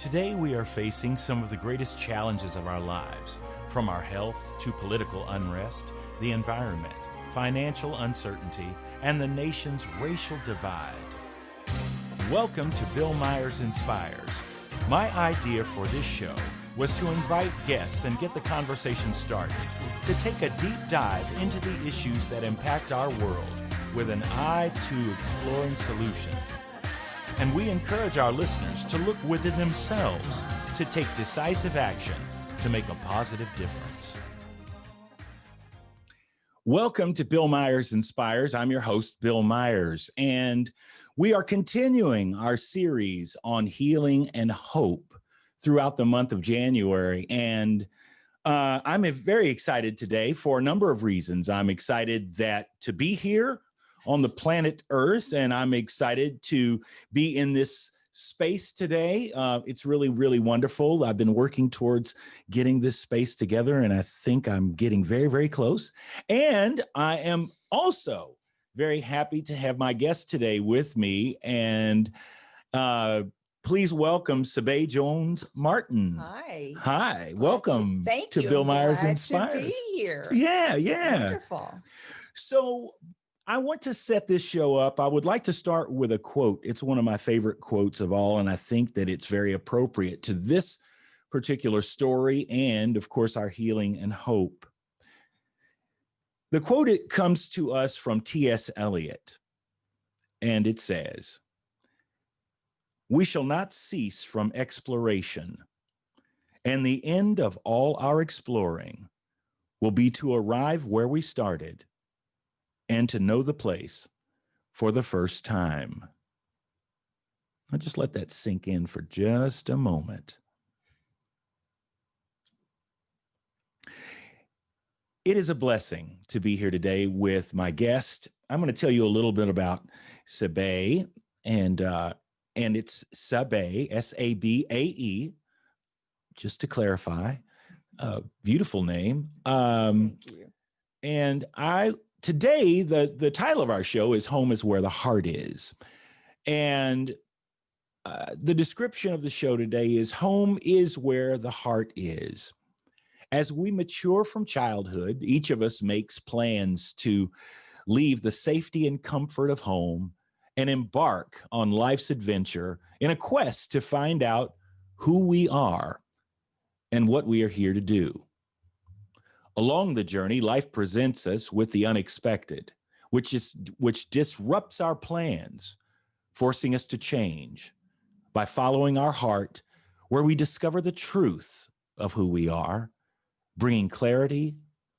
Today we are facing some of the greatest challenges of our lives, from our health to political unrest, the environment, financial uncertainty, and the nation's racial divide. Welcome to Bill Myers Inspires. My idea for this show was to invite guests and get the conversation started, to take a deep dive into the issues that impact our world with an eye to exploring solutions. And we encourage our listeners to look within themselves to take decisive action to make a positive difference. Welcome to Bill Myers Inspires. I'm your host, Bill Myers, and we are continuing our series on healing and hope throughout the month of January. And I'm very excited today for a number of reasons. I'm excited to be here on the planet Earth, and I'm excited to be in this space today. It's really, really wonderful. I've been working towards getting this space together, and I think I'm getting very, very close. And I am also very happy to have my guest today with me. And please welcome Sabae Jones-Martin. Hi. Hi. Welcome to Bill Myers Inspires. To be here. Yeah. Wonderful. So I want to set this show up. I would like to start with a quote. It's one of my favorite quotes of all, and I think that it's very appropriate to this particular story and, of course, our healing and hope. The quote, it comes to us from T.S. Eliot, and it says, "We shall not cease from exploration, and the end of all our exploring will be to arrive where we started and to know the place for the first time." I'll just let that sink in for just a moment. It is a blessing to be here today with my guest. I'm going to tell you a little bit about Sabae, and it's Sabae, S-A-B-A-E, just to clarify. Beautiful name. Thank you. And today, the title of our show is Home is Where the Heart Is. And the description of the show today is home is where the heart is. As we mature from childhood, each of us makes plans to leave the safety and comfort of home and embark on life's adventure in a quest to find out who we are and what we are here to do. Along the journey, life presents us with the unexpected, which disrupts our plans, forcing us to change by following our heart, where we discover the truth of who we are, bringing clarity,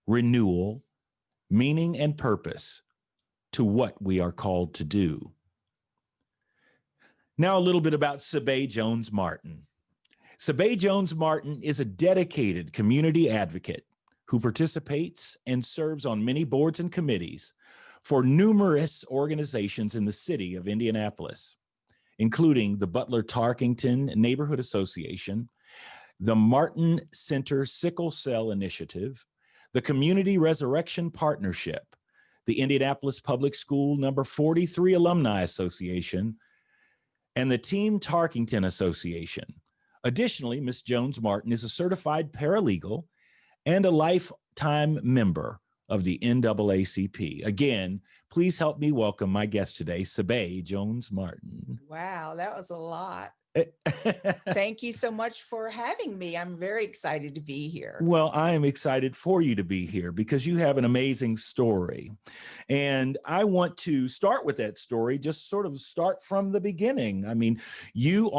renewal, meaning, and purpose to what we are called to do. Now, a little bit about Sabae Jones-Martin. Sabae Jones-Martin is a dedicated community advocate who participates and serves on many boards and committees for numerous organizations in the city of Indianapolis, including the Butler Tarkington Neighborhood Association, the Martin Center Sickle Cell Initiative, the Community Resurrection Partnership, the Indianapolis Public School number 43 Alumni Association, and the Team Tarkington Association. Additionally, Ms. Jones-Martin is a certified paralegal and a lifetime member of the NAACP. Again, please help me welcome my guest today, Sabae Jones-Martin. Wow, that was a lot. Thank you so much for having me. I'm very excited to be here. Well, I am excited for you to be here because you have an amazing story. And I want to start with that story, just sort of start from the beginning. I mean, you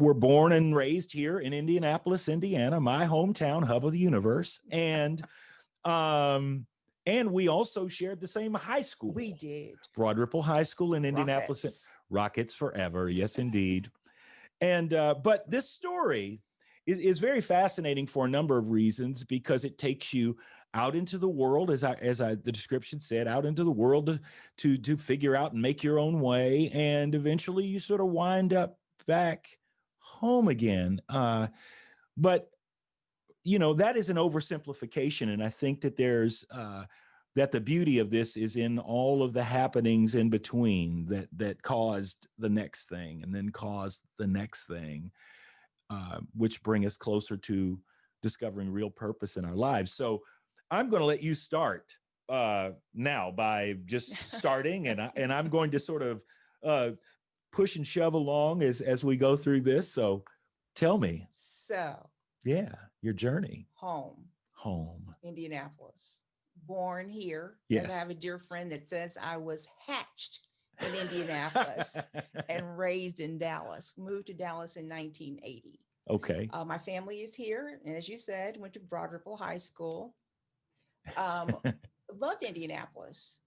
were born and raised here in Indianapolis, Indiana, my hometown, hub of the universe. And we also shared the same high school. We did. Broad Ripple High School in Indianapolis. Rockets forever. Yes, indeed. And but this story is very fascinating for a number of reasons, because it takes you out into the world, as the description said, out into the world to figure out and make your own way. And eventually you sort of wind up back home again. But, that is an oversimplification. And I think that there's that the beauty of this is in all of the happenings in between that caused the next thing and then caused the next thing, which bring us closer to discovering real purpose in our lives. So I'm going to let you start now by just starting, and I'm going to sort of push and shove along as we go through this. So tell me. So, yeah, your journey. Home, Indianapolis, born here. Yes. As I have a dear friend that says I was hatched in Indianapolis and raised in Dallas. Moved to Dallas in 1980. Okay. My family is here, and as you said, went to Broad Ripple High School. Loved Indianapolis.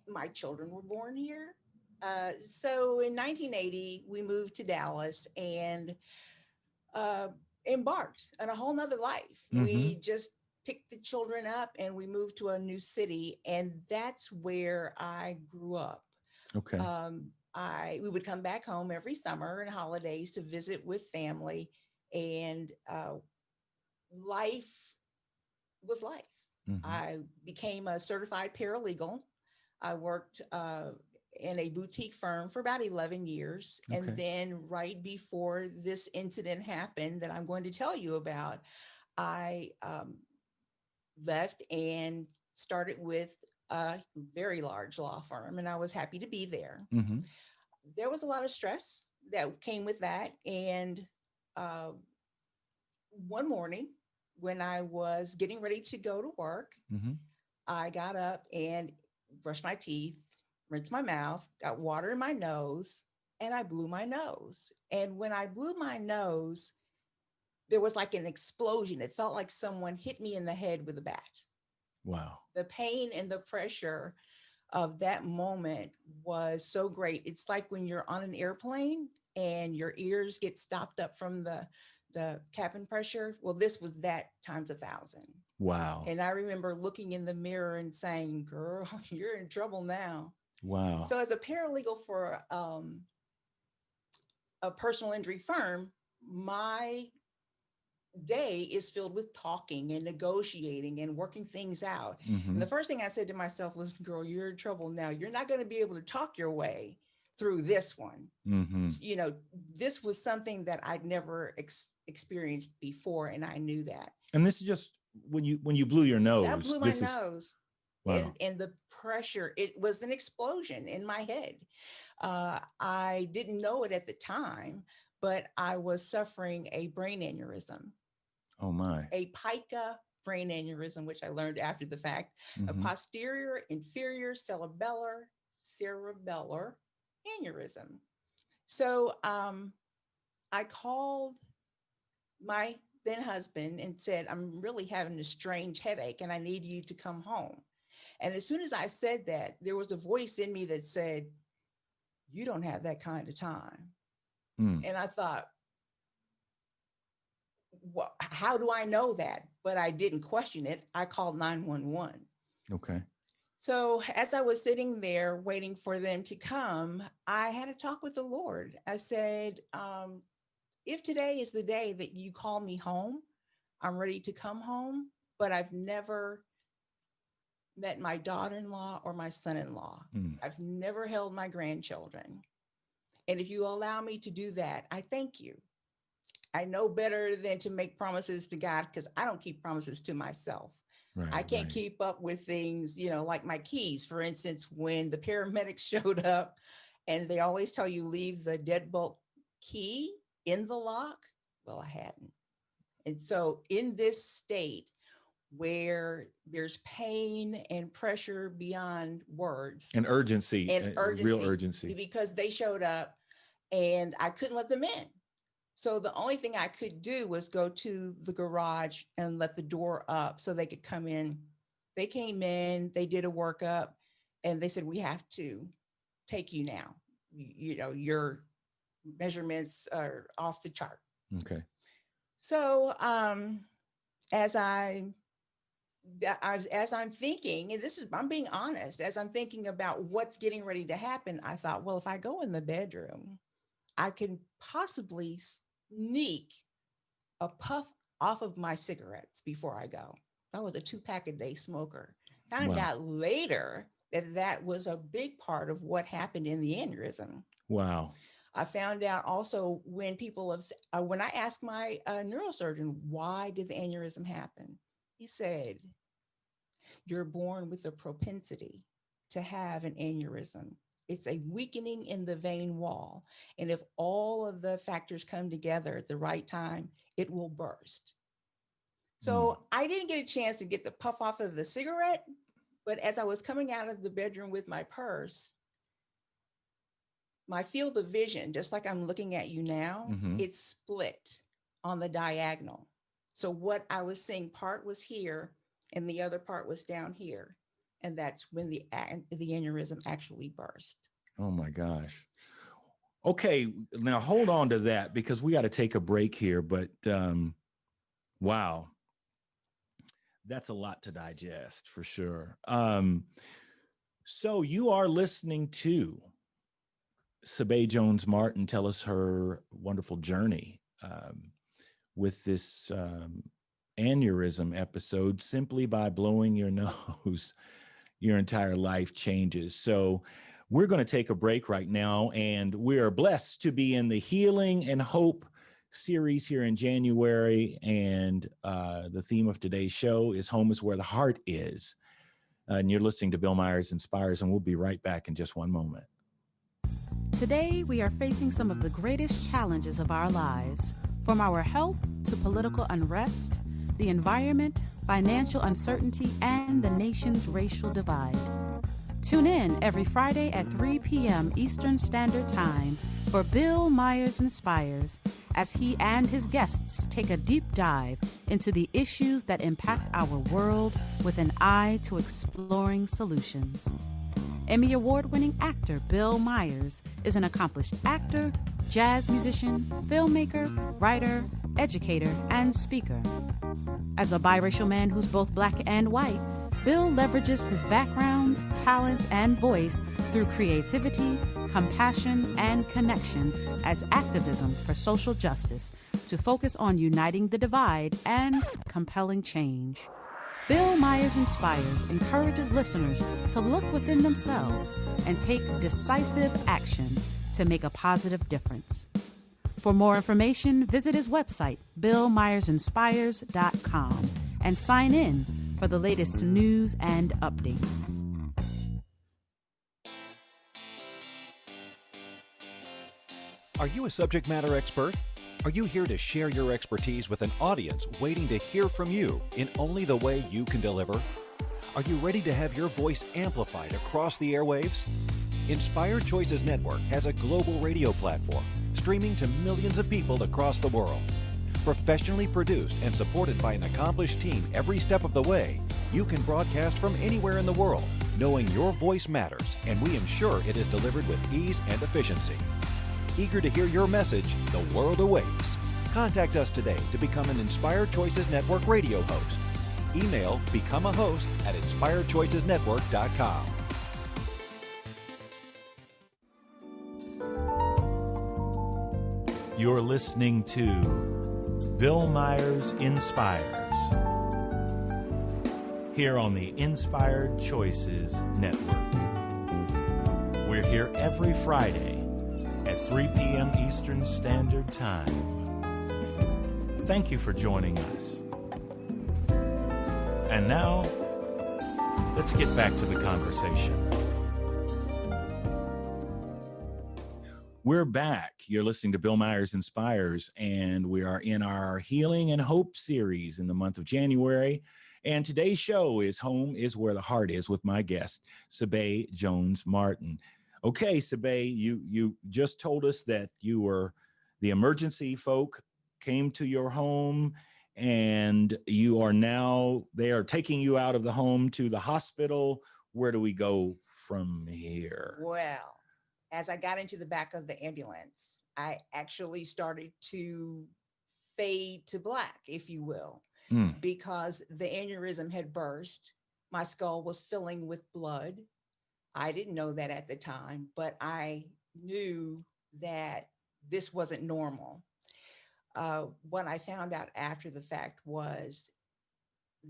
My children were born here. So in 1980, we moved to Dallas and embarked on a whole nother life. We just picked the children up and we moved to a new city. And that's where I grew up. Okay. We would come back home every summer and holidays to visit with family, and life was life. I became a certified paralegal. I worked in a boutique firm for about 11 years. Okay. And then right before this incident happened that I'm going to tell you about, I left and started with a very large law firm, and I was happy to be there. There was a lot of stress that came with that. And one morning when I was getting ready to go to work, I got up and brushed my teeth, rinsed my mouth, got water in my nose, and I blew my nose. And when I blew my nose, there was like an explosion. It felt like someone hit me in the head with a bat. Wow. The pain and the pressure of that moment was so great. It's like when you're on an airplane and your ears get stopped up from the cabin pressure. Well, this was that times 1,000. Wow. And I remember looking in the mirror and saying, girl, you're in trouble now. Wow. So as a paralegal for a personal injury firm, my day is filled with talking and negotiating and working things out. And the first thing I said to myself was, girl, you're in trouble now. You're not going to be able to talk your way through this one. You know, this was something that I'd never experienced before. And I knew that. And this is just when you blew your nose. I blew my nose. Wow. And the pressure, it was an explosion in my head. I didn't know it at the time, but I was suffering a brain aneurysm. Oh my. A pica brain aneurysm, which I learned after the fact, a posterior inferior cerebellar aneurysm. So I called my then husband and said, I'm really having a strange headache and I need you to come home. And as soon as I said that, there was a voice in me that said, you don't have that kind of time. And I thought, well, how do I know that? But I didn't question it. I called 911. Okay. So as I was sitting there waiting for them to come, I had a talk with the Lord. I said, if today is the day that you call me home, I'm ready to come home, but I've never met my daughter-in-law or my son-in-law. I've never held my grandchildren. And if you allow me to do that, I thank you. I know better than to make promises to God because I don't keep promises to myself. Right, I can't keep up with things, you know, like my keys. For instance, when the paramedics showed up and they always tell you leave the deadbolt key in the lock. Well, I hadn't. And so in this state where there's pain and pressure beyond words. And urgency. Real urgency. Because they showed up and I couldn't let them in. So the only thing I could do was go to the garage and let the door up so they could come in. They came in, they did a workup, and they said, we have to take you now. You know, your measurements are off the chart. Okay. So as I'm thinking, and I'm being honest, as I'm thinking about what's getting ready to happen, I thought, well, if I go in the bedroom, I can possibly sneak a puff off of my cigarettes before I go. I was a 2-pack a day smoker. Found Wow. out later that that was a big part of what happened in the aneurysm. Wow. I found out also when people have, when I asked my neurosurgeon, why did the aneurysm happen? He said, you're born with a propensity to have an aneurysm. It's a weakening in the vein wall. And if all of the factors come together at the right time, it will burst. So I didn't get a chance to get the puff off of the cigarette, but as I was coming out of the bedroom with my purse, my field of vision, just like I'm looking at you now, Mm-hmm. it's split on the diagonal. So what I was seeing, part was here and the other part was down here. And that's when the aneurysm actually burst. Oh my gosh. Okay, now hold on to that because we got to take a break here. But wow, that's a lot to digest for sure. So you are listening to Sabae Jones-Martin tell us her wonderful journey with this aneurysm episode. Simply by blowing your nose, your entire life changes. So we're going to take a break right now, and we are blessed to be in the Healing and Hope series here in January. And the theme of today's show is Home is Where the Heart Is. And you're listening to Bill Myers Inspires, and we'll be right back in just one moment. Today, we are facing some of the greatest challenges of our lives, from our health to political unrest, the environment, financial uncertainty, and the nation's racial divide. Tune in every Friday at 3 p.m. Eastern Standard Time for Bill Myers Inspires, as he and his guests take a deep dive into the issues that impact our world with an eye to exploring solutions. Emmy Award-winning actor Bill Myers is an accomplished actor, jazz musician, filmmaker, writer, educator, and speaker. As a biracial man who's both Black and white, Bill leverages his background, talents, and voice through creativity, compassion, and connection as activism for social justice to focus on uniting the divide and compelling change. Bill Myers Inspires encourages listeners to look within themselves and take decisive action to make a positive difference. For more information, visit his website, BillMyersInspires.com, and sign in for the latest news and updates. Are you a subject matter expert? Are you here to share your expertise with an audience waiting to hear from you in only the way you can deliver? Are you ready to have your voice amplified across the airwaves? Inspired Choices Network has a global radio platform streaming to millions of people across the world. Professionally produced and supported by an accomplished team every step of the way, you can broadcast from anywhere in the world, knowing your voice matters, and we ensure it is delivered with ease and efficiency. Eager to hear your message, the world awaits. Contact us today to become an Inspired Choices Network radio host. Email becomeahost@inspiredchoicesnetwork.com. You're listening to Bill Myers Inspires here on the Inspired Choices Network. We're here every Friday at 3 p.m. Eastern Standard Time. Thank you for joining us. And now, let's get back to the conversation. We're back. You're listening to Bill Myers Inspires, and we are in our Healing and Hope series in the month of January. And today's show is Home is Where the Heart Is with my guest, Sabae Jones-Martin. Okay, Sabae, you just told us that you were the emergency folk came to your home, and you are now, they are taking you out of the home to the hospital. Where do we go from here? Well, as I got into the back of the ambulance, I actually started to fade to black, if you will, because the aneurysm had burst. My skull was filling with blood. I didn't know that at the time, but I knew that this wasn't normal. What I found out after the fact was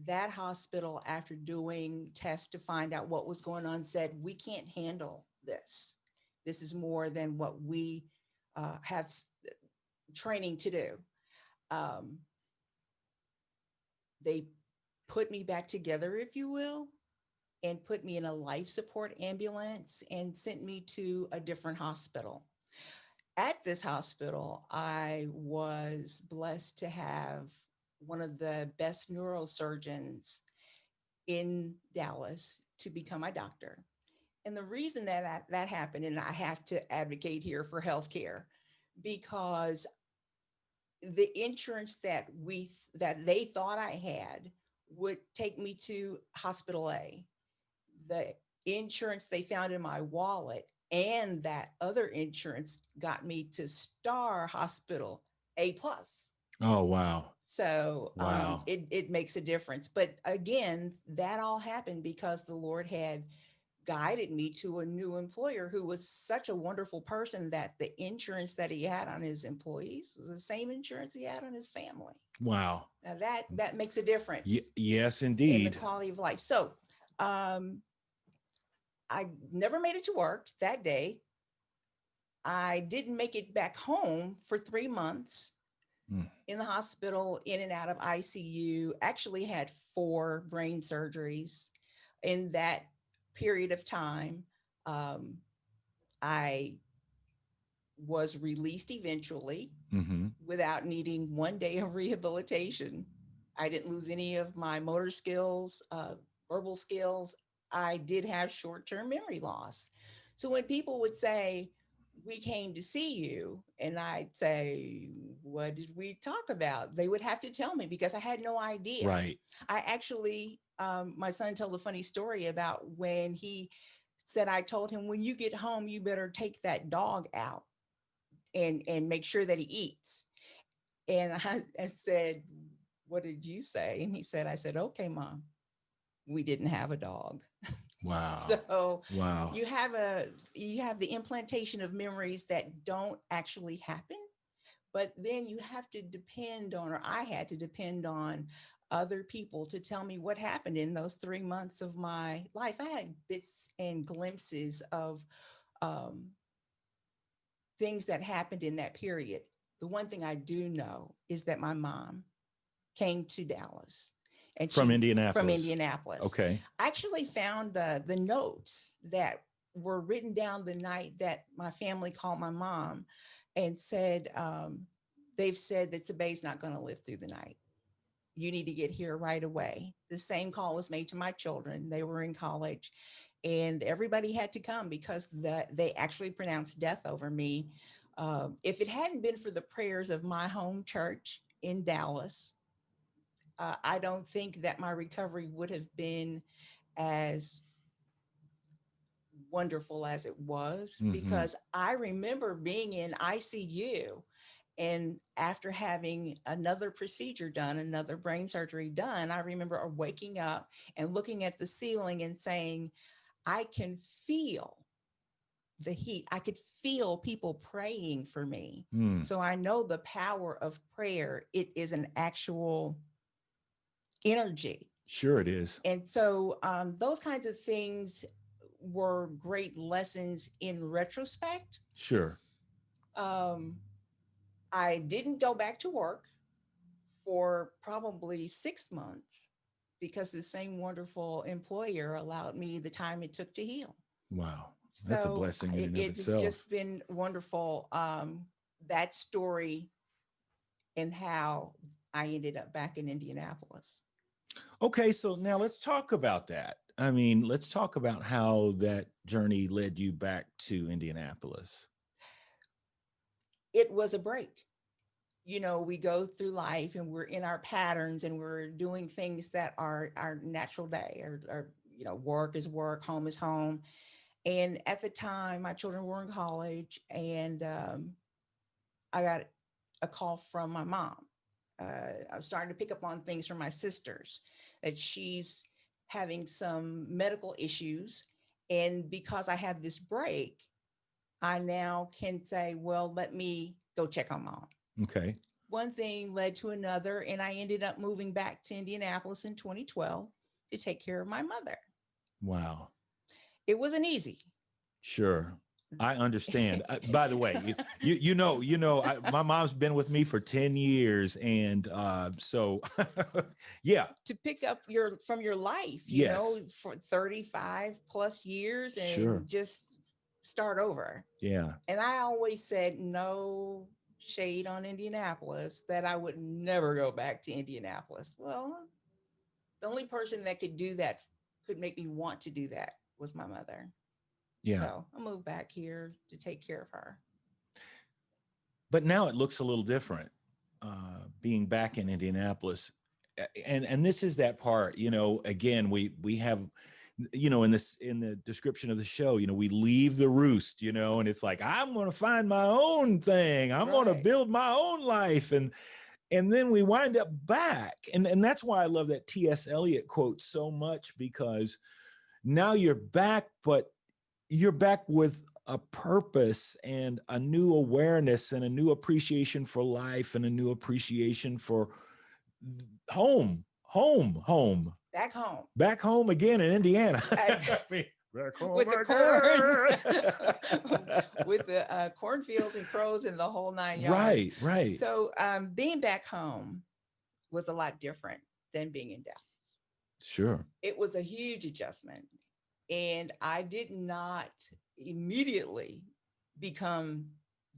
that hospital, after doing tests to find out what was going on, said, we can't handle this. This is more than what we have training to do. They put me back together, if you will, and put me in a life support ambulance and sent me to a different hospital. At this hospital, I was blessed to have one of the best neurosurgeons in Dallas to become my doctor. And the reason that happened, and I have to advocate here for healthcare, because the insurance that they thought I had would take me to hospital A. The insurance they found in my wallet and that other insurance got me to Star Hospital A+. Oh, wow. So Wow. it makes a difference. But again, that all happened because the Lord had guided me to a new employer who was such a wonderful person that the insurance that he had on his employees was the same insurance he had on his family. Wow. Now that makes a difference. Yes, In indeed. the quality of life. So I never made it to work that day. I didn't make it back home for 3 months. In the hospital, in and out of ICU, actually had 4 brain surgeries in that period of time. I was released eventually without needing 1 day of rehabilitation. I didn't lose any of my motor skills, verbal skills. I did have short-term memory loss. So when people would say, we came to see you, and I'd say, what did we talk about? They would have to tell me because I had no idea. Right. I actually, my son tells a funny story about when he said, I told him, when you get home, you better take that dog out and make sure that he eats. And I said, what did you say? And he said, I said, okay, Mom, we didn't have a dog. Wow. So wow. you have the implantation of memories that don't actually happen, but then you have to depend on, or I had to depend on other people to tell me what happened in those 3 months of my life. I had bits and glimpses of things that happened in that period. The one thing I do know is that my mom came to Dallas. And from Indianapolis. From Indianapolis. Okay. I actually found the notes that were written down the night that my family called my mom and said, they've said that Sabae's not going to live through the night. You need to get here right away. The same call was made to my children. They were in college and everybody had to come because they actually pronounced death over me. If it hadn't been for the prayers of my home church in Dallas, I don't think that my recovery would have been as wonderful as it was, because I remember being in ICU and after having another procedure done, another brain surgery done, I remember waking up and looking at the ceiling and saying, I can feel the heat. I could feel people praying for me. So I know the power of prayer. It is an actual energy. Sure it is. And so those kinds of things were great lessons in retrospect. Sure. I didn't go back to work for probably 6 months because the same wonderful employer allowed me the time it took to heal. Wow. That's a blessing in and of it's itself. just been wonderful. That story and how I ended up back in Indianapolis. Okay, so now let's talk about that. I mean, let's talk about how that journey led you back to Indianapolis. It was a break. You know, we go through life and we're in our patterns and we're doing things that are our natural day, or you know, work is work, home is home. And at the time, my children were in college, and I got a call from my mom. I was starting to pick up on things from my sisters, that she's having some medical issues. And because I have this break, I now can say, well, let me go check on Mom. Okay. one thing led to another, and I ended up moving back to Indianapolis in 2012 to take care of my mother. Wow. It wasn't easy. Sure. I understand. By the way, my mom's been with me for 10 years. And so, yeah. To pick up from your life, Yes. for 35 plus years and Sure. just start over. Yeah. And I always said, no shade on Indianapolis, that I would never go back to Indianapolis. Well, the only person that could do that, could make me want to do that, was my mother. Yeah. So I moved back here to take care of her. But now it looks a little different, being back in Indianapolis. And this is that part, again, we have, in the description of the show, we leave the roost, and it's like, I'm going to find my own thing. I'm going to Right. build my own life. And then we wind up back. And that's why I love that T.S. Eliot quote so much, because now you're back, but you're back with a purpose and a new awareness and a new appreciation for life and a new appreciation for home. Back home again in Indiana. Back home With the again. with the cornfields and crows and the whole 9 yards. Right. So being back home was a lot different than being in Dallas. Sure. It was a huge adjustment. And I did not immediately become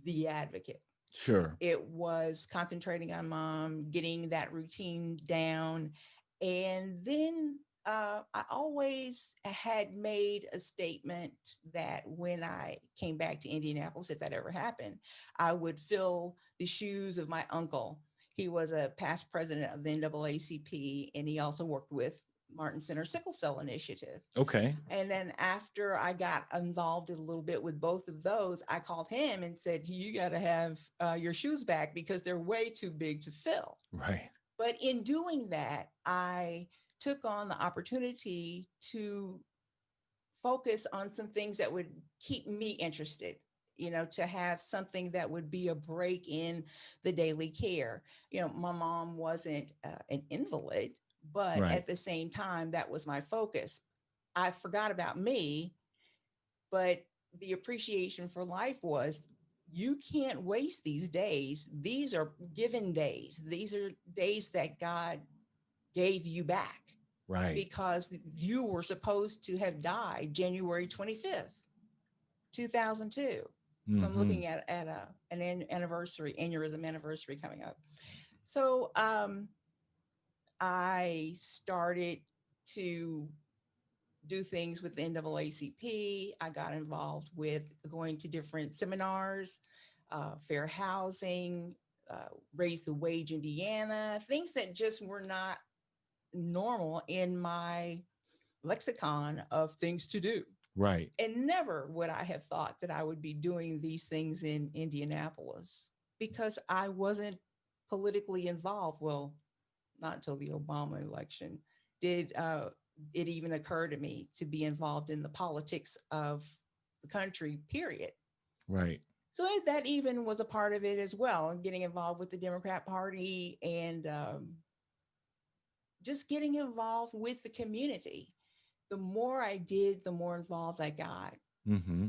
the advocate. Sure. It was concentrating on mom, getting that routine down. And then I always had made a statement that when I came back to Indianapolis, if that ever happened, I would fill the shoes of my uncle. He was a past president of the NAACP, and he also worked with Martin Center Sickle Cell Initiative. Okay. And then after I got involved a little bit with both of those, I called him and said, you got to have your shoes back because they're way too big to fill. Right. But in doing that, I took on the opportunity to focus on some things that would keep me interested, to have something that would be a break in the daily care. My mom wasn't an invalid, but Right. at the same time, that was my focus. I forgot about me, but the appreciation for life was, you can't waste these days. These are given days. These are days that God gave you back. Right. Because you were supposed to have died January 25th, 2002. Mm-hmm. So I'm looking at an aneurysm anniversary coming up. So I started to do things with the NAACP. I got involved with going to different seminars, fair housing, Raise the Wage Indiana, things that just were not normal in my lexicon of things to do. Right. And never would I have thought that I would be doing these things in Indianapolis, because I wasn't politically involved. Well, not until the Obama election did it even occur to me to be involved in the politics of the country, period. Right. So that even was a part of it as well, getting involved with the Democrat Party and just getting involved with the community. The more I did, the more involved I got. Mm-hmm.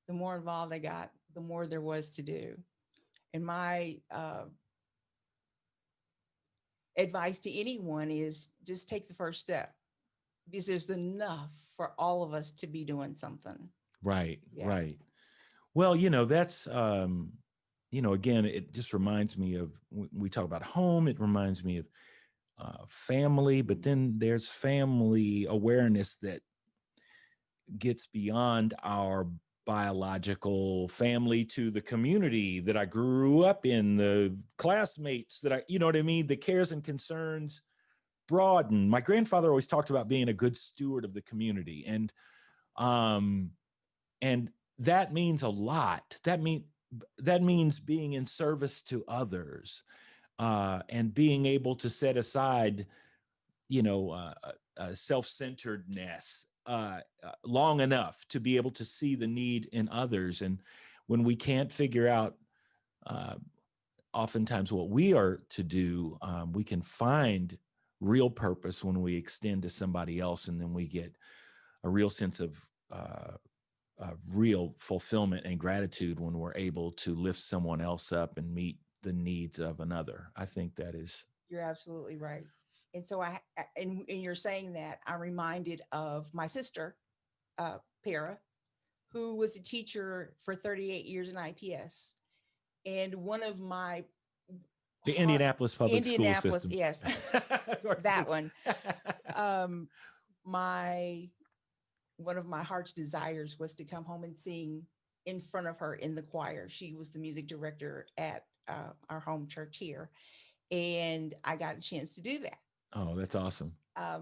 The more involved I got, the more there was to do. And my advice to anyone is just take the first step, because there's enough for all of us to be doing something. Right. Yeah. Right. Well, that's, again, it just reminds me of, when we talk about home, it reminds me of family, but then there's family awareness that gets beyond our biological family to the community that I grew up in, the classmates that the cares and concerns broaden. My grandfather always talked about being a good steward of the community. And that means a lot. That means being in service to others, and being able to set aside, self-centeredness long enough to be able to see the need in others. And when we can't figure out oftentimes what we are to do, we can find real purpose when we extend to somebody else, and then we get a real sense of real fulfillment and gratitude when we're able to lift someone else up and meet the needs of another. I think that is. You're absolutely right. And so and you're saying that, I'm reminded of my sister, Para, who was a teacher for 38 years in IPS. And one of my the Indianapolis Public School system. Yes, that one. One of my heart's desires was to come home and sing in front of her in the choir. She was the music director at our home church here, and I got a chance to do that. Oh, that's awesome.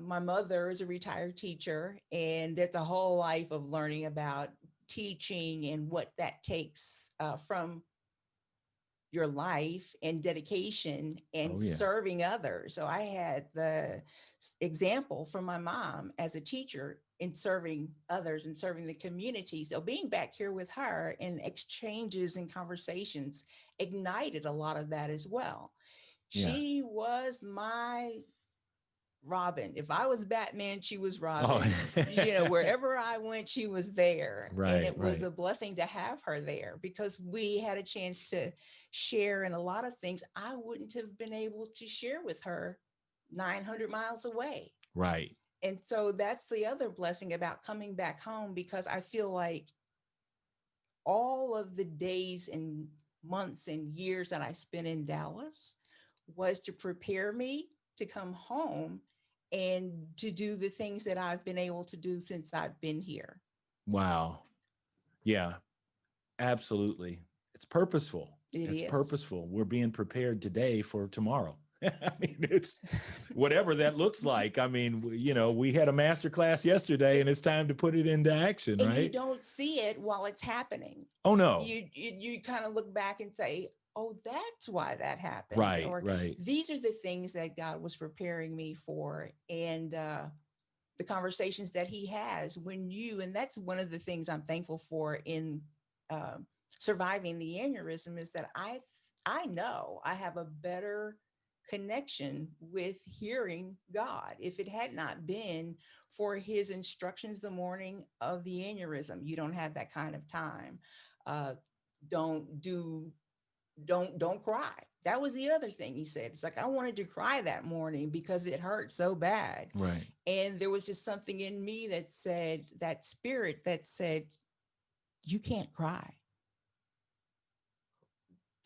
My mother is a retired teacher, and that's a whole life of learning about teaching and what that takes from your life and dedication and serving others. So I had the example from my mom as a teacher in serving others and serving the community. So being back here with her and exchanges and conversations ignited a lot of that as well. Yeah. She was my Robin. If I was Batman, she was Robin. Oh. Wherever I went, she was there. Right, and it was a blessing to have her there, because we had a chance to share in a lot of things I wouldn't have been able to share with her 900 miles away. Right. And so that's the other blessing about coming back home, because I feel like all of the days and months and years that I spent in Dallas was to prepare me to come home and to do the things that I've been able to do since I've been here. Wow. Yeah, absolutely. It's purposeful. It's purposeful. We're being prepared today for tomorrow. I mean, it's whatever that looks like. I mean, we had a master class yesterday, and it's time to put it into action, and right? You don't see it while it's happening. Oh, no. You kind of look back and say, oh, that's why that happened. Right, or, right. These are the things that God was preparing me for, and the conversations that he has and that's one of the things I'm thankful for in surviving the aneurysm, is that I know I have a better connection with hearing God. If it had not been for his instructions the morning of the aneurysm, you don't have that kind of time. Don't cry. That was the other thing he said. It's like, I wanted to cry that morning because it hurt so bad. Right. And there was just something in me that said, that spirit that said, you can't cry.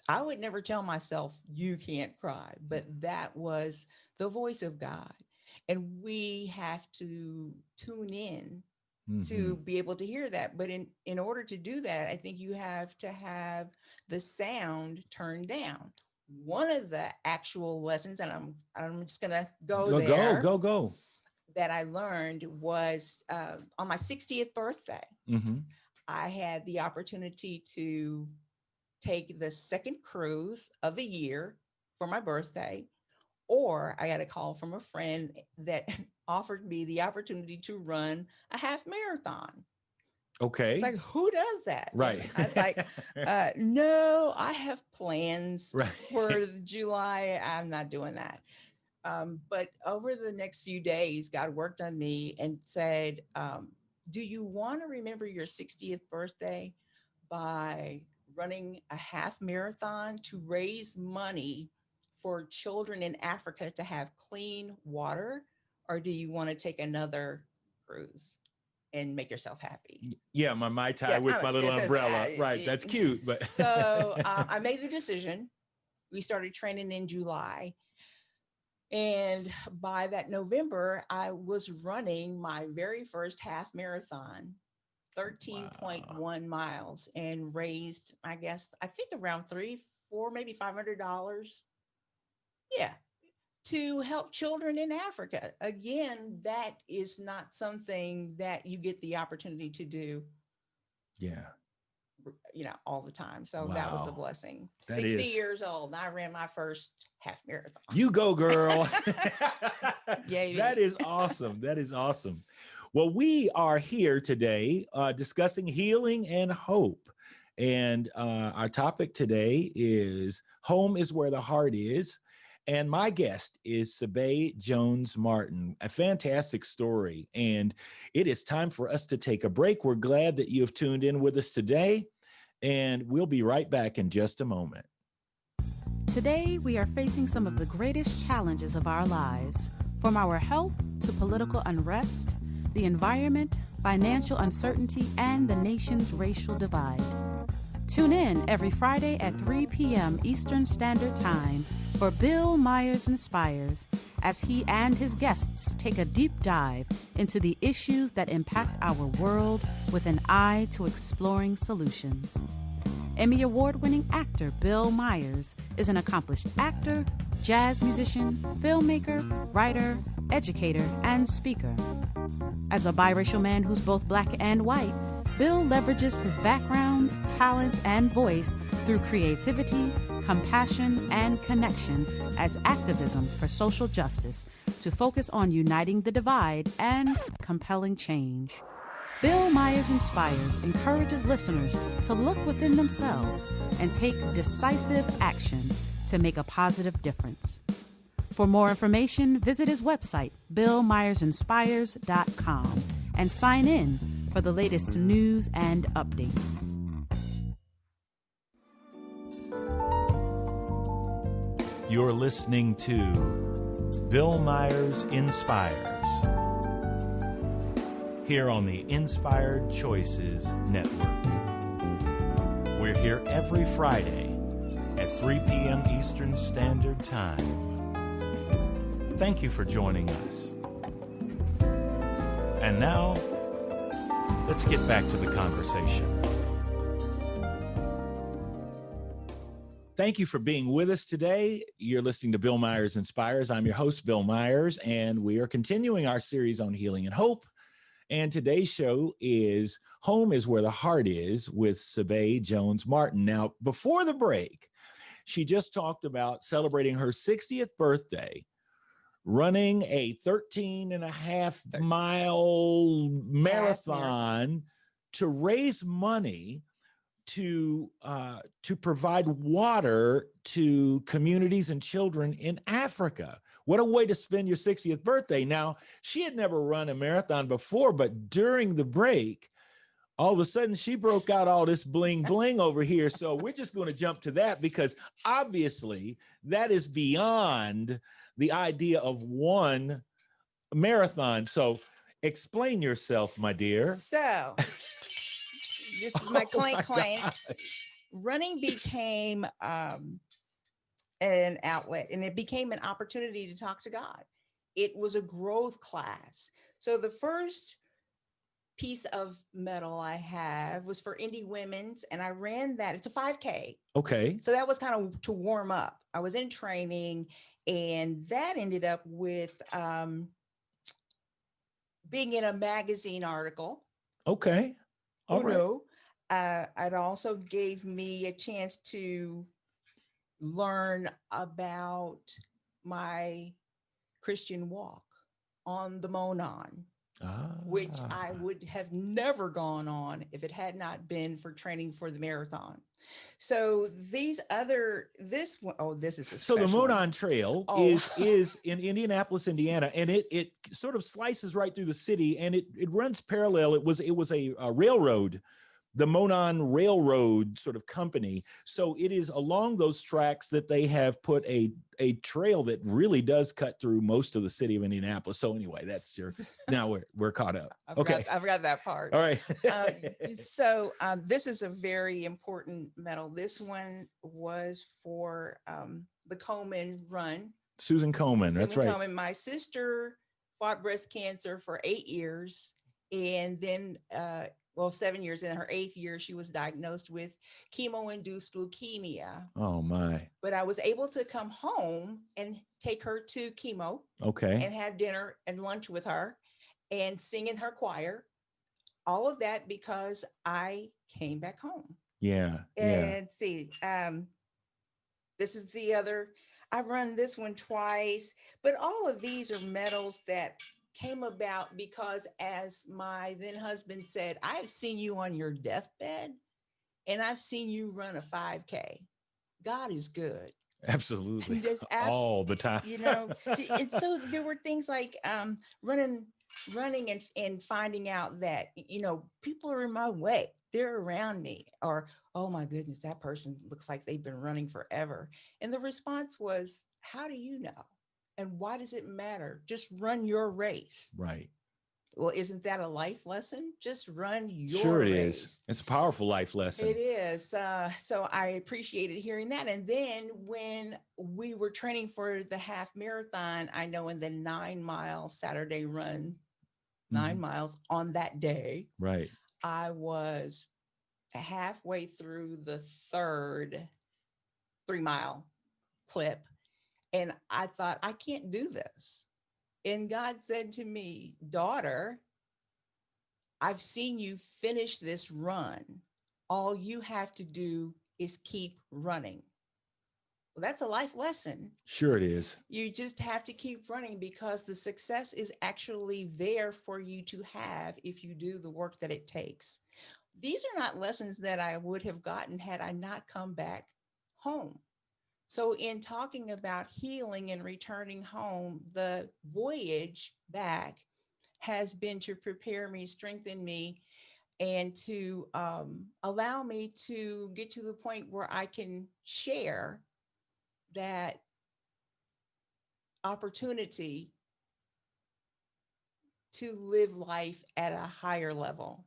I would never tell myself you can't cry, but that was the voice of God. And we have to tune in to be able to hear that. But in order to do that, I think you have to have the sound turned down. One of the actual lessons, and I'm just going to go there. Go. That I learned was on my 60th birthday. Mm-hmm. I had the opportunity to take the second cruise of the year for my birthday, or I got a call from a friend that offered me the opportunity to run a half marathon. Okay. It's like, who does that? Right. I was like, no, I have plans for July. I'm not doing that. But over the next few days, God worked on me and said, do you want to remember your 60th birthday by running a half marathon to raise money for children in Africa to have clean water? Or do you want to take another cruise and make yourself happy? Yeah, my Mai Tai with my little umbrella. Right, that's cute. But so I made the decision. We started training in July. And by that November, I was running my very first half marathon, 13.1 miles, and raised, I think around $300, $400, maybe $500. Yeah. To help children in Africa. Again, that is not something that you get the opportunity to do. Yeah. All the time. So that was a blessing. That 60 years old, and I ran my first half marathon. You go, girl. Yeah. That is awesome. That is awesome. Well, we are here today discussing healing and hope. And our topic today is Home is Where the Heart Is. And my guest is Sabae Jones-Martin, a fantastic story. And it is time for us to take a break. We're glad that you have tuned in with us today. And we'll be right back in just a moment. Today, we are facing some of the greatest challenges of our lives, from our health to political unrest, the environment, financial uncertainty, and the nation's racial divide. Tune in every Friday at 3 p.m. Eastern Standard Time for Bill Myers Inspires, as he and his guests take a deep dive into the issues that impact our world with an eye to exploring solutions. Emmy Award-winning actor Bill Myers is an accomplished actor, jazz musician, filmmaker, writer, educator, and speaker. As a biracial man who's both Black and white, Bill leverages his background, talents, and voice through creativity, compassion, and connection as activism for social justice to focus on uniting the divide and compelling change. Bill Myers Inspires encourages listeners to look within themselves and take decisive action to make a positive difference. For more information, visit his website, billmyersinspires.com, and sign in for the latest news and updates. You're listening to Bill Myers Inspires here on the Inspired Choices Network. We're here every Friday at 3 p.m. Eastern Standard Time. Thank you for joining us. And now, let's get back to the conversation. Thank you for being with us today. You're listening to Bill Myers Inspires. I'm your host, Bill Myers, and we are continuing our series on healing and hope. And today's show is Home is Where the Heart Is with Sabae Jones-Martin. Now, before the break, she just talked about celebrating her 60th birthday, running a 13.5-mile marathon to raise money to provide water to communities and children in Africa. What a way to spend your 60th birthday. Now, she had never run a marathon before, but during the break, all of a sudden she broke out all this bling bling over here. So we're just going to jump to that because obviously that is beyond the idea of one marathon. So explain yourself, my dear. So this is my clank. Running became an outlet, and it became an opportunity to talk to God. It was a growth class. So the first piece of medal I have was for Indie Women's, and I ran that. It's a 5K. Okay. So that was kind of to warm up. I was in training, and that ended up with being in a magazine article. Okay. All right. It also gave me a chance to learn about my Christian walk on the Monon, which I would have never gone on if it had not been for training for the marathon. So this is a so the Monon one. Trail Oh. is in Indianapolis, Indiana, and it sort of slices right through the city, and it runs parallel. It was a railroad, the Monon Railroad sort of company. So it is along those tracks that they have put a trail that really does cut through most of the city of Indianapolis. So anyway, that's now we're caught up. I forgot that part. All right. So this is a very important medal. This one was for the Komen run. Susan Komen, that's right. Komen. My sister fought breast cancer for 8 years, and then 7 years. In her 8th year, she was diagnosed with chemo-induced leukemia. Oh my. But I was able to come home and take her to chemo. Okay. And have dinner and lunch with her and sing in her choir. All of that because I came back home. Yeah. And see, this is the other, I've run this one twice, but all of these are medals that came about because, as my then husband said, I've seen you on your deathbed and I've seen you run a 5K. God is good. Absolutely. Just All the time. And so there were things like running and finding out that, people are in my way. They're around me, or, oh my goodness, that person looks like they've been running forever. And the response was, how do you know? And why does it matter? Just run your race. Right. Well, isn't that a life lesson? Just run your Sure it race. is. It's a powerful life lesson. It is. So I appreciated hearing that. And then when we were training for the half marathon, I know in the 9-mile Saturday run, 9 miles on that day, Right. I was halfway through the third 3-mile clip. And I thought, I can't do this. And God said to me, daughter, I've seen you finish this run. All you have to do is keep running. Well, that's a life lesson. Sure it is. You just have to keep running, because the success is actually there for you to have if you do the work that it takes. These are not lessons that I would have gotten had I not come back home. So in talking about healing and returning home, the voyage back has been to prepare me, strengthen me, and to allow me to get to the point where I can share that opportunity to live life at a higher level.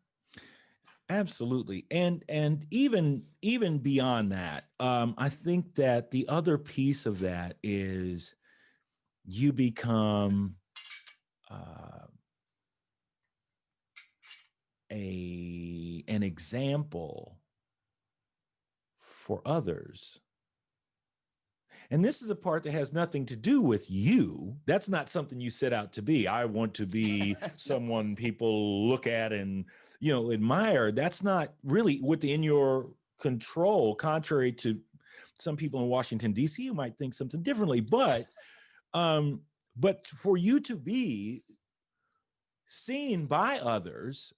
Absolutely. And even beyond that, I think that the other piece of that is you become an example for others. And this is a part that has nothing to do with you. That's not something you set out to be. I want to be someone people look at and, admire. That's not really within your control, contrary to some people in Washington, D.C., who might think something differently. But for you to be seen by others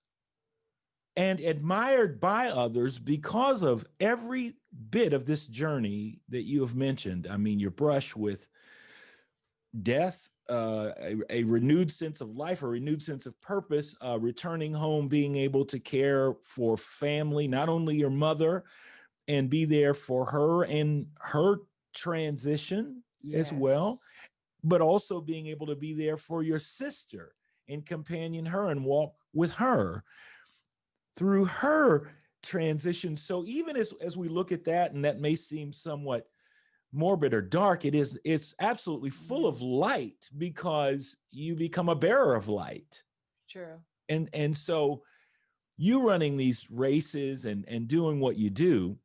and admired by others because of every bit of this journey that you have mentioned. I mean, your brush with death, a renewed sense of life, a renewed sense of purpose, returning home, being able to care for family, not only your mother, and be there for her and her transition as well, but also being able to be there for your sister and companion her and walk with her through her transition. So even as we look at that, and that may seem somewhat morbid or dark, it's absolutely full of light, because you become a bearer of light. True. And so you running these races and doing what you do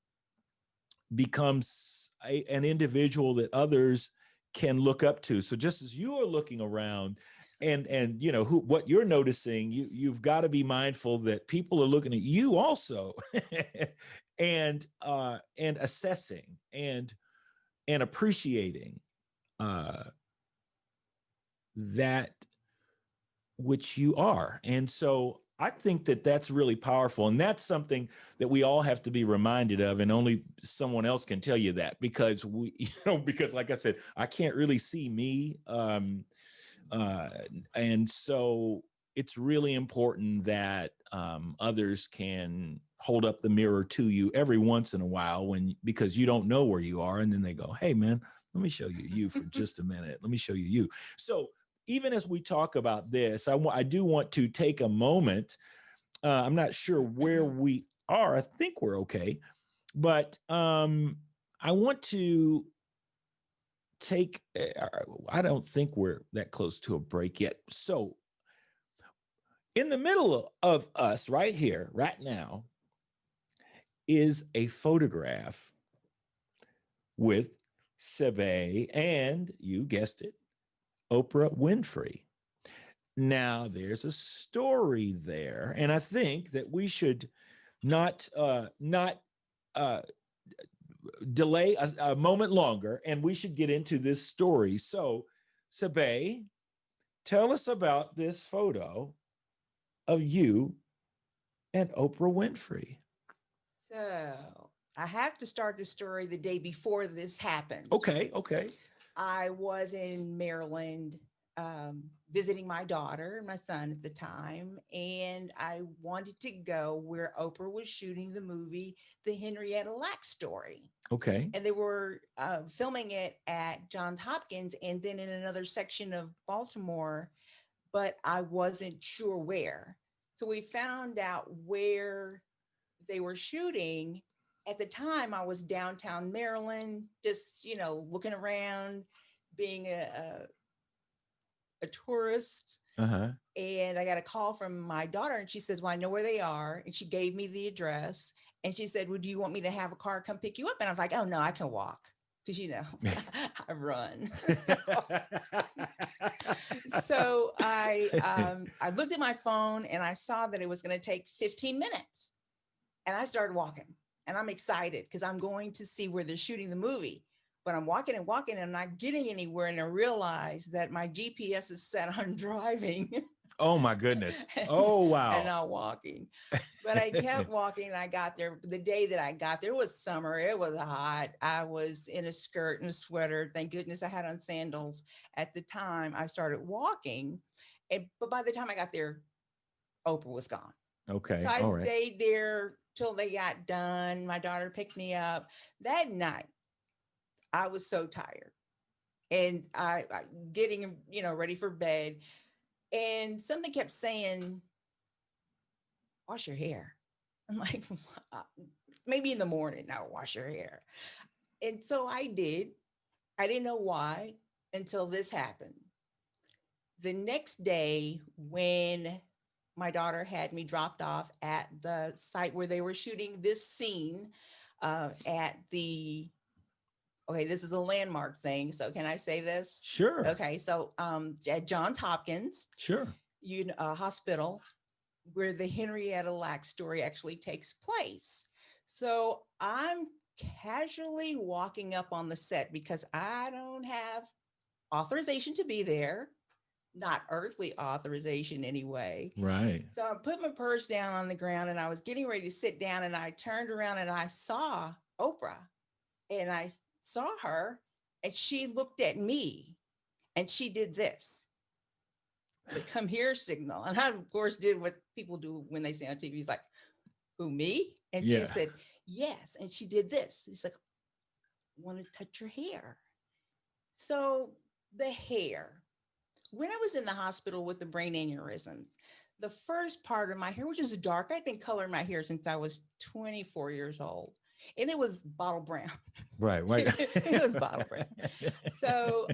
becomes an individual that others can look up to. So just as you are looking around and what you're noticing, you've got to be mindful that people are looking at you also and assessing and appreciating that which you are. And so I think that that's really powerful. And that's something that we all have to be reminded of. And only someone else can tell you that, because because like I said, I can't really see me. And so it's really important that others can hold up the mirror to you every once in a while, because you don't know where you are. And then they go, hey, man, let me show you for just a minute. Let me show you. So even as we talk about this, I do want to take a moment. I'm not sure where we are. I think we're okay. But I want to take, I don't think we're that close to a break yet. So in the middle of us right here, right now, is a photograph with Sabae and, you guessed it, Oprah Winfrey. Now, there's a story there, and I think that we should not delay a moment longer, and we should get into this story. So, Sabae, tell us about this photo of you and Oprah Winfrey. So I have to start the story the day before this happened. Okay. I was in Maryland visiting my daughter and my son at the time, and I wanted to go where Oprah was shooting the movie, The Henrietta Lacks Story. Okay. And they were filming it at Johns Hopkins and then in another section of Baltimore, but I wasn't sure where. So we found out where they were shooting. At the time, I was downtown Maryland, just, looking around, being a tourist. Uh-huh. And I got a call from my daughter, and she says, well, I know where they are. And she gave me the address. And she said, well, do you want me to have a car come pick you up? And I was like, oh, no, I can walk. Because, I run. So I looked at my phone and I saw that it was going to take 15 minutes. And I started walking. And I'm excited because I'm going to see where they're shooting the movie. But I'm walking and walking and I'm not getting anywhere. And I realized that my GPS is set on driving. Oh, my goodness. Oh, wow. And not walking. But I kept walking and I got there. The day that I got there, it was summer. It was hot. I was in a skirt and a sweater. Thank goodness I had on sandals. At the time I started walking. But by the time I got there, Oprah was gone. Okay. So I stayed there till they got done. My daughter picked me up. That night, I was so tired. And I getting, ready for bed. And something kept saying, wash your hair. I'm like, maybe in the morning, I'll wash your hair. And so I did. I didn't know why until this happened. The next day, when my daughter had me dropped off at the site where they were shooting this scene this is a landmark thing. So can I say this? Sure. Okay. So at Johns Hopkins, sure, hospital, where the Henrietta Lacks story actually takes place. So I'm casually walking up on the set because I don't have authorization to be there. Not earthly authorization anyway. Right. So I put my purse down on the ground and I was getting ready to sit down and I turned around and I saw Oprah and I saw her and she looked at me and she did this, the come here signal. And I, of course, did what people do when they say on TV. He's like, who, me? And she said, yes. And she did this. He's like, want to touch your hair. So the hair. When I was in the hospital with the brain aneurysms, the first part of my hair, which is dark, I'd been coloring my hair since I was 24 years old. And it was bottle brown. Right. It was bottle brown. So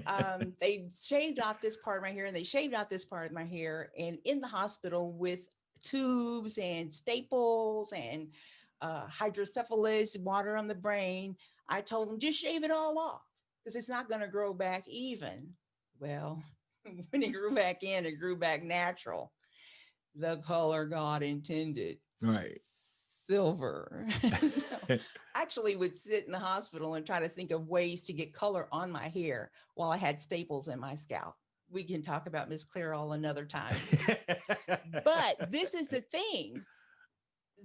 they shaved off this part of my hair and they shaved out this part of my hair. And in the hospital with tubes and staples and hydrocephalus, water on the brain, I told them, just shave it all off because it's not going to grow back even. Well, when it grew back in, it grew back natural. The color God intended. Right. Silver. I actually would sit in the hospital and try to think of ways to get color on my hair while I had staples in my scalp. We can talk about Miss Clairol another time. But this is the thing.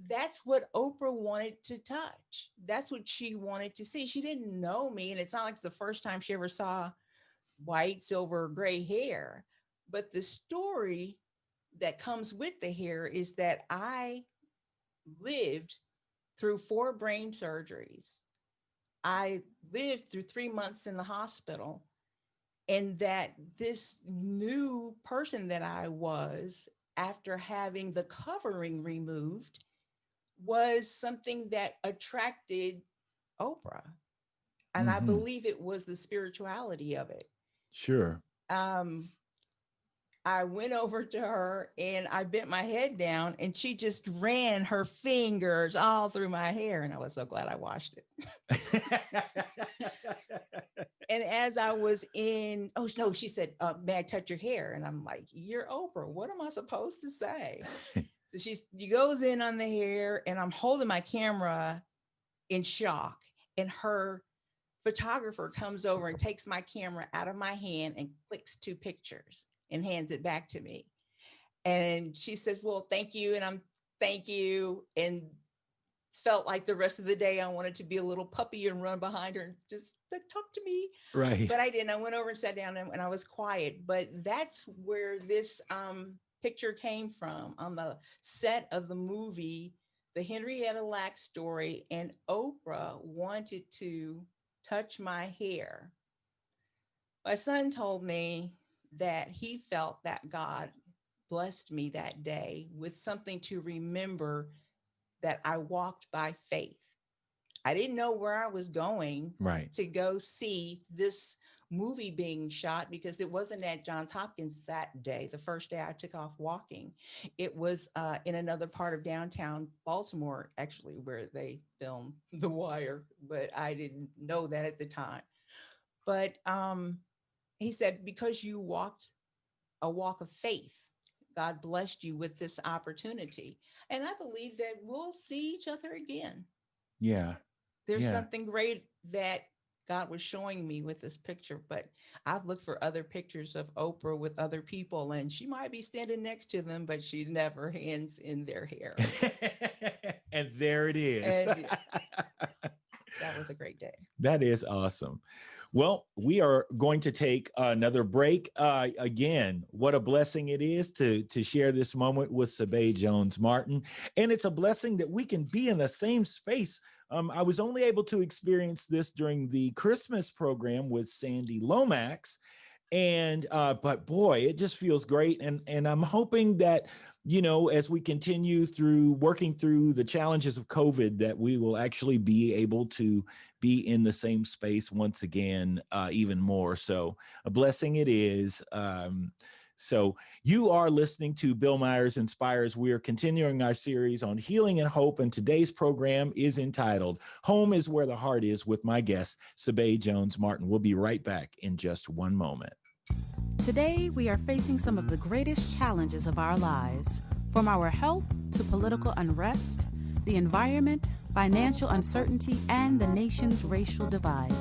That's what Oprah wanted to touch. That's what she wanted to see. She didn't know me. And it's not like it's the first time she ever saw white, silver, gray hair. But the story that comes with the hair is that I lived through 4 brain surgeries. I lived through 3 months in the hospital. And that this new person that I was, after having the covering removed, was something that attracted Oprah. And I believe it was the spirituality of it. Sure. I went over to her and I bent my head down and she just ran her fingers all through my hair. And I was so glad I washed it. And as I was in, oh no, she said, may I touch your hair? And I'm like, you're Oprah. What am I supposed to say? So she goes in on the hair and I'm holding my camera in shock. And her photographer comes over and takes my camera out of my hand and clicks 2 pictures and hands it back to me. And she says, well, thank you. And thank you. And felt like the rest of the day I wanted to be a little puppy and run behind her and just talk to me. Right. But I didn't. I went over and sat down and I was quiet. But that's where this picture came from, on the set of the movie, the Henrietta Lacks story. And Oprah wanted to touch my hair. My son told me that he felt that God blessed me that day with something to remember, that I walked by faith. I didn't know where I was going Right. to go see this movie being shot, because it wasn't at Johns Hopkins that day. The first day I took off walking, it was in another part of downtown Baltimore, actually, where they filmed The Wire, but I didn't know that at the time. But he said, because you walked a walk of faith, God blessed you with this opportunity. And I believe that we'll see each other again. Yeah. There's something great that God was showing me with this picture, but I've looked for other pictures of Oprah with other people, and she might be standing next to them, but she never hands in their hair. And there it is. And that was a great day. That is awesome. Well, we are going to take another break. Again, what a blessing it is to share this moment with Sabae Jones-Martin. And it's a blessing that we can be in the same space. I was only able to experience this during the Christmas program with Sandy Lomax. And but boy, it just feels great. And I'm hoping that, you know, as we continue through working through the challenges of COVID, that we will actually be able to be in the same space once again, even more. So a blessing it is. So you are listening to Bill Myers Inspires. We are continuing our series on healing and hope, and today's program is entitled Home is Where the Heart Is, with my guest, Sabae Jones-Martin. We'll be right back in just one moment. Today, we are facing some of the greatest challenges of our lives, from our health to political unrest, the environment, financial uncertainty, and the nation's racial divide.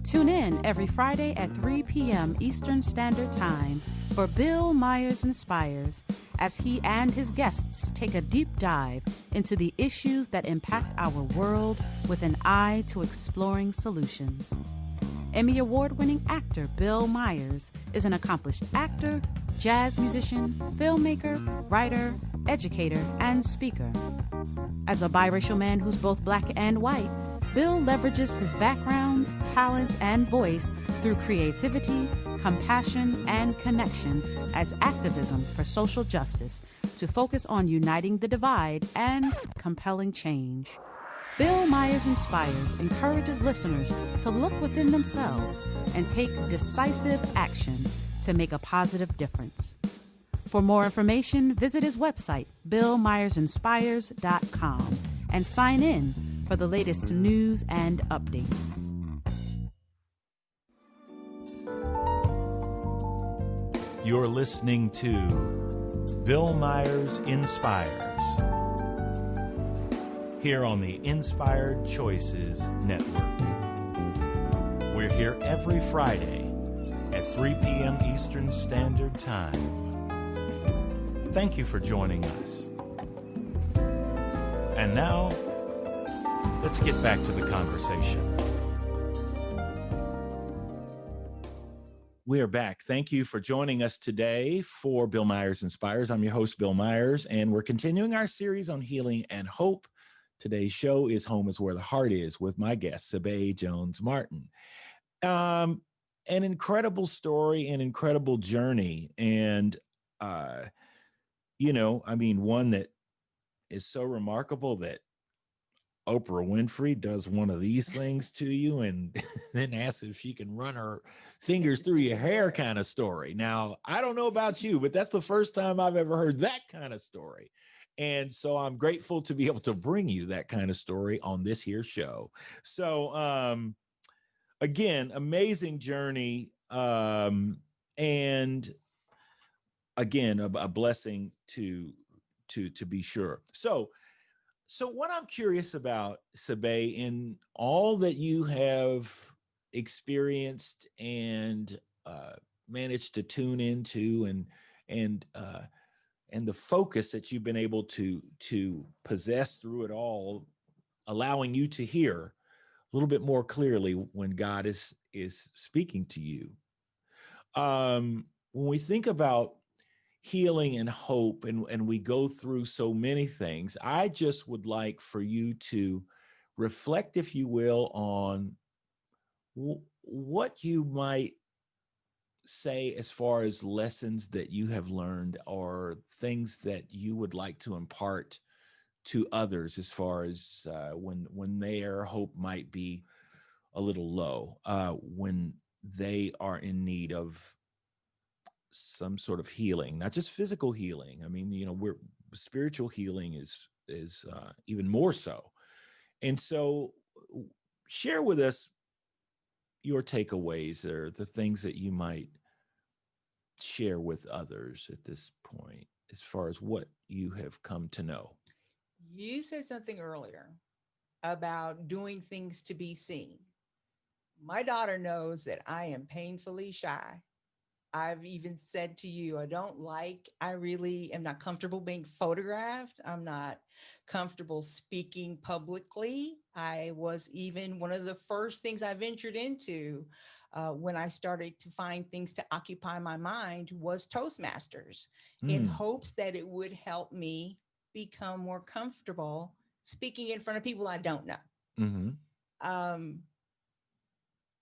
Tune in every Friday at 3 p.m. Eastern Standard Time for Bill Myers Inspires, as he and his guests take a deep dive into the issues that impact our world with an eye to exploring solutions. Emmy Award-winning actor Bill Myers is an accomplished actor, jazz musician, filmmaker, writer, educator, and speaker. As a biracial man who's both black and white, Bill leverages his background, talents, and voice through creativity, compassion, and connection as activism for social justice to focus on uniting the divide and compelling change. Bill Myers Inspires encourages listeners to look within themselves and take decisive action to make a positive difference. For more information, visit his website, BillMyersInspires.com, and sign in for the latest news and updates. You're listening to Bill Myers Inspires, here on the Inspired Choices Network. We're here every Friday at 3 p.m. Eastern Standard Time. Thank you for joining us. And now, let's get back to the conversation. We are back. Thank you for joining us today for Bill Myers Inspires. I'm your host, Bill Myers, and we're continuing our series on healing and hope. Today's show is Home is Where the Heart Is, with my guest, Sabae Jones-Martin. An incredible story, an incredible journey. And, one that is so remarkable that Oprah Winfrey does one of these things to you and then asks if she can run her fingers through your hair kind of story. Now, I don't know about you, but that's the first time I've ever heard that kind of story. And so I'm grateful to be able to bring you that kind of story on this here show. So, again, amazing journey. And again, a blessing to be sure. So what I'm curious about, Sabae, in all that you have experienced and managed to tune into, and the focus that you've been able to possess through it all, allowing you to hear a little bit more clearly when God is speaking to you. When we think about healing and hope, and we go through so many things, I just would like for you to reflect, if you will, on what you might say as far as lessons that you have learned or things that you would like to impart to others as far as when their hope might be a little low, when they are in need of some sort of healing, not just physical healing. I mean, spiritual healing is even more so. And so share with us your takeaways or the things that you might share with others at this point, as far as what you have come to know. You said something earlier about doing things to be seen. My daughter knows that I am painfully shy. I've even said to you, I really am not comfortable being photographed. I'm not comfortable speaking publicly. I was even one of the first things I ventured into when I started to find things to occupy my mind was Toastmasters, in hopes that it would help me become more comfortable speaking in front of people I don't know. Mm-hmm.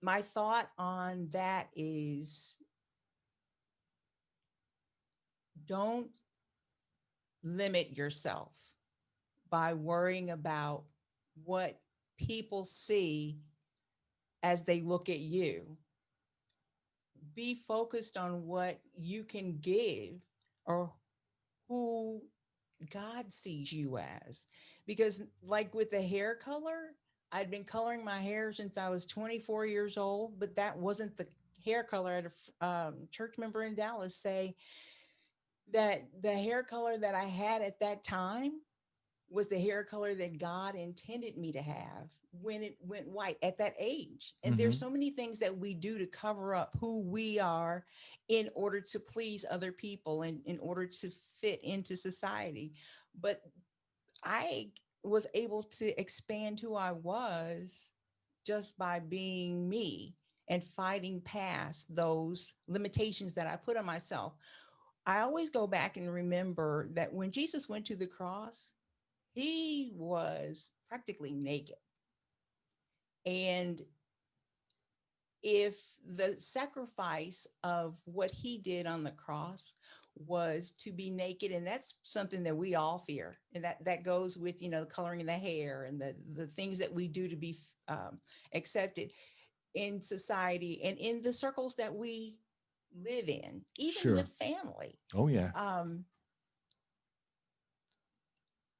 My thought on that is, don't limit yourself by worrying about what people see as they look at you. Be focused on what you can give or who God sees you as. Because like with the hair color, I'd been coloring my hair since I was 24 years old, but that wasn't the hair color. I had a church member in Dallas say that the hair color that I had at that time was the hair color that God intended me to have when it went white at that age. And there's so many things that we do to cover up who we are in order to please other people and in order to fit into society. But I was able to expand who I was just by being me and fighting past those limitations that I put on myself. I always go back and remember that when Jesus went to the cross, he was practically naked. And if the sacrifice of what he did on the cross was to be naked, and that's something that we all fear, and that goes with, coloring in the hair and the things that we do to be accepted in society and in the circles that we live in, even with family. Oh, yeah.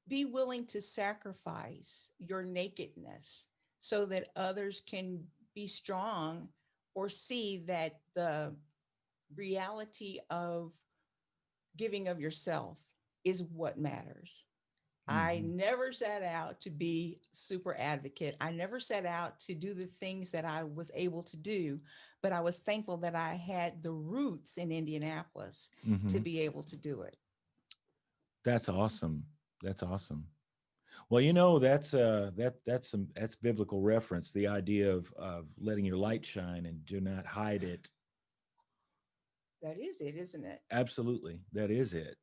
Be willing to sacrifice your nakedness so that others can be strong or see that the reality of giving of yourself is what matters. I never set out to be super advocate. I never set out to do the things that I was able to do, but I was thankful that I had the roots in Indianapolis to be able to do it. That's awesome. That's awesome. Well, that's biblical reference. The idea of letting your light shine and do not hide it. That is it, isn't it? Absolutely. That is it.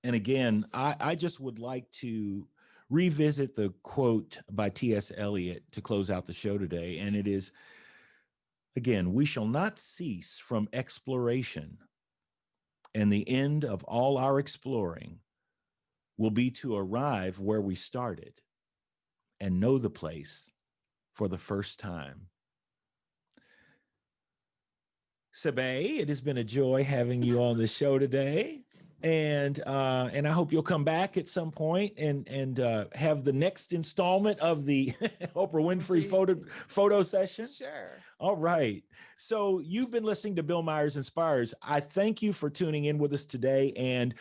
And again, I just would like to revisit the quote by T.S. Eliot to close out the show today. And it is, again, we shall not cease from exploration, and the end of all our exploring will be to arrive where we started and know the place for the first time. Sabae, it has been a joy having you on the show today. And I hope you'll come back at some point and have the next installment of the Oprah Winfrey photo session. Sure. All right. So you've been listening to Bill Myers Inspires. I thank you for tuning in with us today. And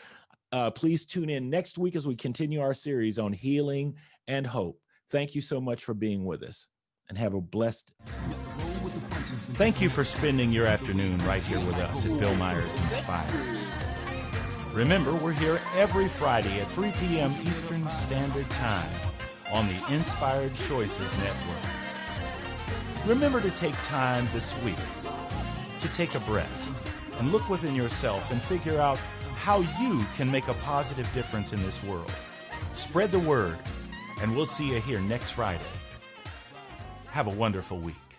please tune in next week as we continue our series on healing and hope. Thank you so much for being with us, and have a blessed. Thank you for spending your afternoon right here with us at Bill Myers Inspires. Remember, we're here every Friday at 3 p.m. Eastern Standard Time on the Inspired Choices Network. Remember to take time this week to take a breath and look within yourself and figure out how you can make a positive difference in this world. Spread the word, and we'll see you here next Friday. Have a wonderful week.